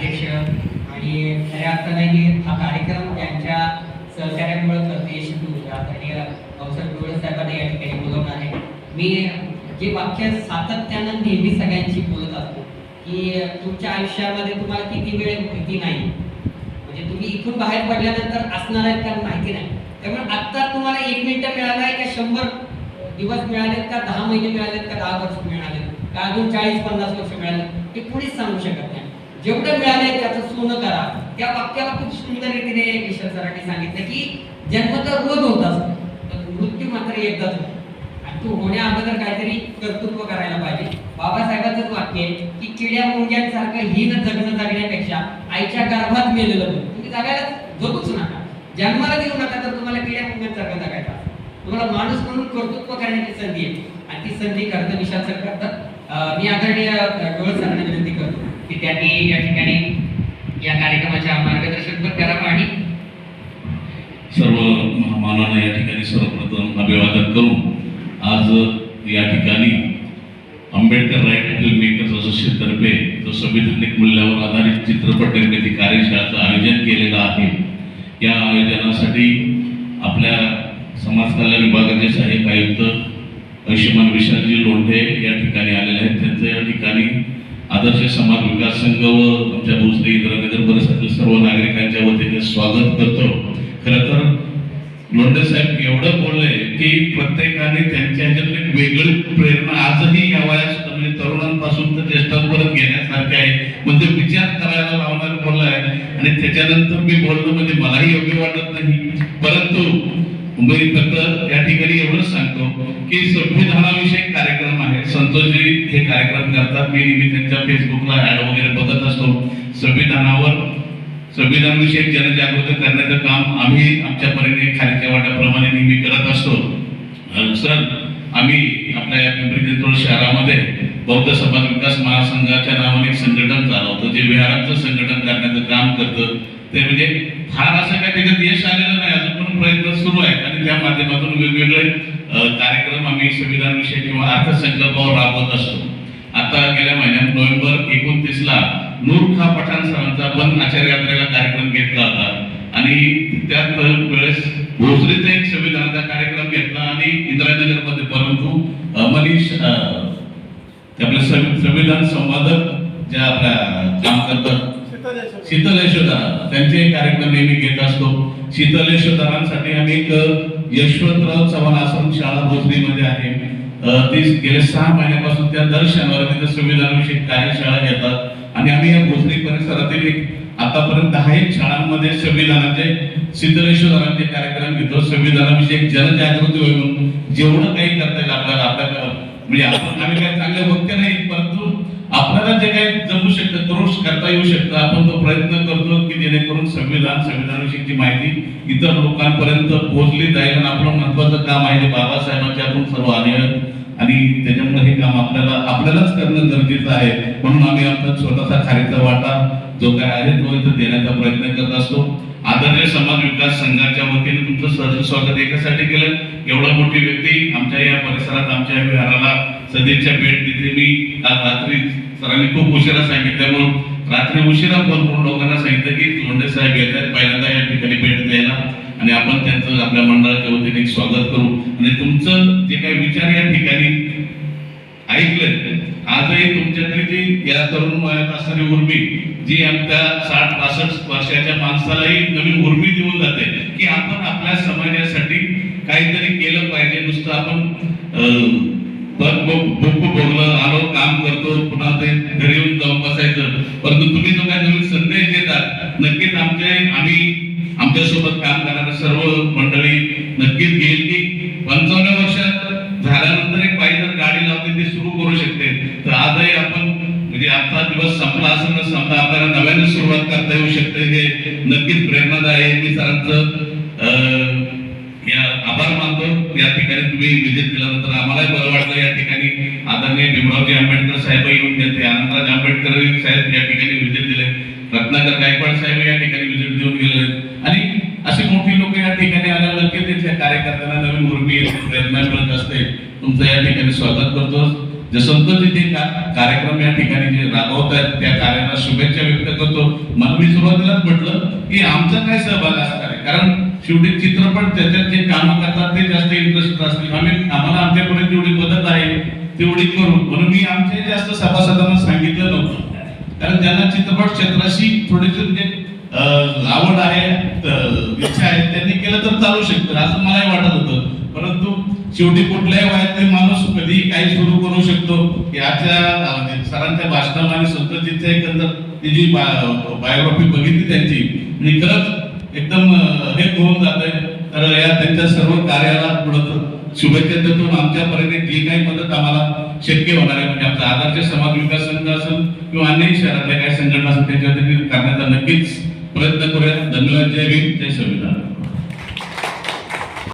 अध्यक्ष आणि खऱ्या अर्थाने हा कार्यक्रम त्यांच्या सहकार्यामुळे करते यशस्वी होता आणि अवसर डोळे साहेबांनी या ठिकाणी बोलवलं आहे. मी जे वाक्य सातत्यानं नेहमी सगळ्यांशी बोलत असतो की तुमच्या आयुष्यामध्ये तुम्हाला किती वेळ माहिती नाही, म्हणजे तुम्ही इथून बाहेर पडल्यानंतर असणार आहेत का माहिती नाही. त्यामुळे आत्ता तुम्हाला 1 मिनिट मिळाला आहे का 100 दिवस मिळालेत का 10 महिने मिळालेत का 10 वर्ष मिळालेत का अजून 40-50 वर्ष मिळाले ते कोणीच सांगू शकत नाही. जेवढं मिळालंय त्याचं सोनं करा. त्या वाक्याला खूप सुंदर रीतीने किशोर सरांनी सांगितलं की जन्म तर रोज होत असतो पण मृत्यू मात्र एकदाच होतो आणि तू होण्या अगोदर काहीतरी कर्तृत्व करायला पाहिजे. बाबासाहेबांचंच वाक्य आहे की किड्या मुंग्यांसारखं हीन जगणं जगण्यापेक्षा आईच्या गर्भात मेलेलं बरं. तुम्ही जगायला जगूच नका, जन्माला देऊ नका, तर तुम्हाला किड्या मुंग्यांसारखं जगायचं. तुम्हाला माणूस म्हणून कर्तृत्व करण्याची संधी आहे आणि ती संधी कर्तविशाल सर करतात. मी आदरणीय डोळे सरांना विनंती करतो की त्यांनी या ठिकाणी या कार्यक्रमाच्या मार्गदर्शन पण करावं आणि सर्व महामानवांना या ठिकाणी सर्वप्रथम अभिवादन करून आज या ठिकाणी आंबेडकर राईट फिल्म मेकर्स असोसिएशनतर्फे जो संविधानिक मूल्यावर आधारित चित्रपट निर्मिती कार्यशाळेचं आयोजन केलेलं आहे. या आयोजनासाठी आपल्या समाज कल्याण विभागाचे सहाय्यक आयुक्त आयुष्यमान विशालजी लोंढे या ठिकाणी आलेले आहेत. त्यांचं या ठिकाणी आदर्श समाज विकास संघ व आमच्या भोसरी इंद्रनगर परिसरातील सर्व नागरिकांच्या वतीने स्वागत करतो. खरं तर लोंढे साहेब एवढं बोलले की प्रत्येकाने त्यांच्या ह्याच्यातून एक वेगळी प्रेरणा आजही या वयात म्हणजे तरुणांपासून तर ज्येष्ठांपर्यंत घेण्यासारखे आहे. म्हणजे विचार करायला लावणारे बोलला आहे आणि त्याच्यानंतर मी बोललो म्हणजे मलाही योग्य वाटत नाही. परंतु मी फक्त या ठिकाणी एवढंच सांगतो की संविधानाविषयी कार्यक्रम आहे. संतोषजी हे कार्यक्रम करतात. मी नेहमी त्यांच्या फेसबुकला ऍड वगैरे बघत असतो. संविधानाविषयी जनजागृती करण्याचं काम आम्ही आमच्या परीने खालीच्या वाट्याप्रमाणे नेहमी करत असतो. सर, आम्ही आपल्या या पिंपरी चिंचवड शहरामध्ये बौद्ध समाज विकास महासंघाच्या नावाने एक संघटन चालवतं जे विहारांचं संघटन करण्याचं काम करतं. ते म्हणजे फार असं काय त्याच्यात यश आलेलं नाही, अजून पण प्रयत्न सुरू आहेत आणि त्या माध्यमातून वेगवेगळे कार्यक्रम आम्ही संविधानाविषयी किंवा अर्थसंकल्पावर राबवत असतो. आता गेल्या महिन्यात नोव्हेंबर 29ला नूर खां पठाण सरांचा पण आचार्य यात्रेला कार्यक्रम घेतला होता आणि त्याच वेळेस भोसरीचा एक संविधानाचा कार्यक्रम घेतला आणि इंद्रायनगरमध्ये परंतु मनीष आपले संविधान संवादक ज्या आपल्या काम करतात शीतल यशोधरा त्यांचे कार्यक्रम नेहमी घेत असतो. शीतल यशोधरांसाठी आम्ही एक यशवंतराव चव्हाण आश्रम शाळा भोसरीमध्ये आहे. ती गेल्या 6 महिन्यापासून त्या दर शनिवारी तिथे संविधानाविषयी कार्यशाळा घेतात आणि आम्ही या भोसरी परिसरातील एक आतापर्यंत 10 शाळांमध्ये संविधानाचे शीतल यशोधरांचे कार्यक्रम घेतो. संविधानाविषयी जनजागृती होईल म्हणून जेवढं काही करता येईल आपल्याला म्हणजे आम्ही काही चांगले वक्ते नाही, परंतु आपल्याला जे काही जमू शकतं करू करता येऊ शकतं आपण तो प्रयत्न करतो की जेणेकरून संविधानाविषयीची माहिती इतर लोकांपर्यंत पोहोचली जाईल. आणि आपलं महत्वाचं काम आहे बाबासाहेबांचे आपण सर्व आणि त्याच्यामुळे हे काम आपल्यालाच करणं गरजेचं आहे. म्हणून आम्ही आमचा छोटासा खारीचा वाटा जो काय आहे तो इथं देण्याचा प्रयत्न करत असतो. आदर्श समाज विकास संघाच्या वतीने तुमचं सहर्ष स्वागत एकासाठी केलं. एवढा मोठी व्यक्ती आमच्या या परिसरात आमच्या विहाराला सदिच्छा भेट दिली. मी काल रात्री सरांनी खूप उशिरा सांगितल्यामुळे रात्री उशिरा फोन करून लोकांना सांगितलं की लोंढे साहेब येत आहेत पहिल्यांदा या ठिकाणी भेट द्यायला आणि आपण त्यांचं आपल्या मंडळाच्या वतीने स्वागत करू आणि तुमचं जे काही विचार या ठिकाणी ऐकलं आजही तुमच्यातली जी या तरुण वयात असणारी उर्मी जी आमच्या 60-65 वर्षाच्या माणसालाही नवीन उर्मी देऊन जाते की आपण आपल्या समाजासाठी काहीतरी केलं पाहिजे. नुसतं आपण भोगलं आलो काम करतो पुन्हा ते घरी येऊन जाऊन बसायचं. परंतु तुम्ही जो काही नवीन संदेश देतात नक्कीच आमच्यासोबत काम करणारे सर्व मंडळी नक्कीच घेईल की 55 वर्षात झाल्यानंतर एक बाई जर गाडी लावते ती सुरू करू शकते. तर आजही आपण म्हणजे आजचा दिवस संपला असं न समजा आपल्याला नव्याने सुरुवात करता येऊ शकते. हे नक्कीच प्रेरणादायी आहे. मी सरांचं या आभार मानतो. या ठिकाणी तुम्ही विजिट केल्यानंतर आम्हालाही बरं वाटलं. या ठिकाणी आदरणीय भीमरावजी आंबेडकर साहेब येऊन गेले, आनंदराज आंबेडकर साहेब या ठिकाणी विजिट दिले, रत्नाकर गायकवाड साहेब या ठिकाणी विजिट देऊन गेले आणि अशी मोठी लोक या ठिकाणी आल्यावर नक्कीच तिथल्या कार्यकर्त्यांना नवीन उर्मी प्रेरणा मिळत असते. तुमचं या ठिकाणी स्वागत करतो. जे संतोषीचे कार्यक्रम या ठिकाणी जे राबवत आहेत त्या कार्याला शुभेच्छा व्यक्त करतो. मला मी सुरुवातीलाच म्हटलं की आमचा काय सहभाग असणार आहे, कारण शेवटी चित्रपट त्याच्यात जे काम करतात ते जास्त इंटरेस्ट असतील. आम्हाला आमच्याकडे जेवढी मदत आहे तेवढी करू, म्हणून मी आमच्या जास्त सभासदांना सांगितलं नव्हतं. कारण ज्यांना चित्रपट क्षेत्राशी थोडीशी म्हणजे आवड आहे, इच्छा आहे, त्यांनी केलं तर चालू शकतं असं मलाही वाटत होतं. परंतु शेवटी कुठल्याही वयातले माणूस कधी काही सुरू करू शकतो. याच्या सरांच्या भाषणामध्ये आणि संतजीतच्या एकंदर ती जी बायोग्राफी बघितली त्यांची, म्हणजे खरंच एकदम हे होऊन जात आहे. तर या त्यांच्या सर्व कार्याला पुढं शुभेच्छा देतो. आमच्या परीने जी काही मदत आम्हाला शक्य होणार आहे, म्हणजे आमचा आदर्श समाज विकास संघ असेल किंवा अन्य शहरातल्या काही संघटना असेल, त्यांच्या करण्याचा नक्कीच प्रयत्न करूया. धन्यवाद. जय भीम, जय संविधान.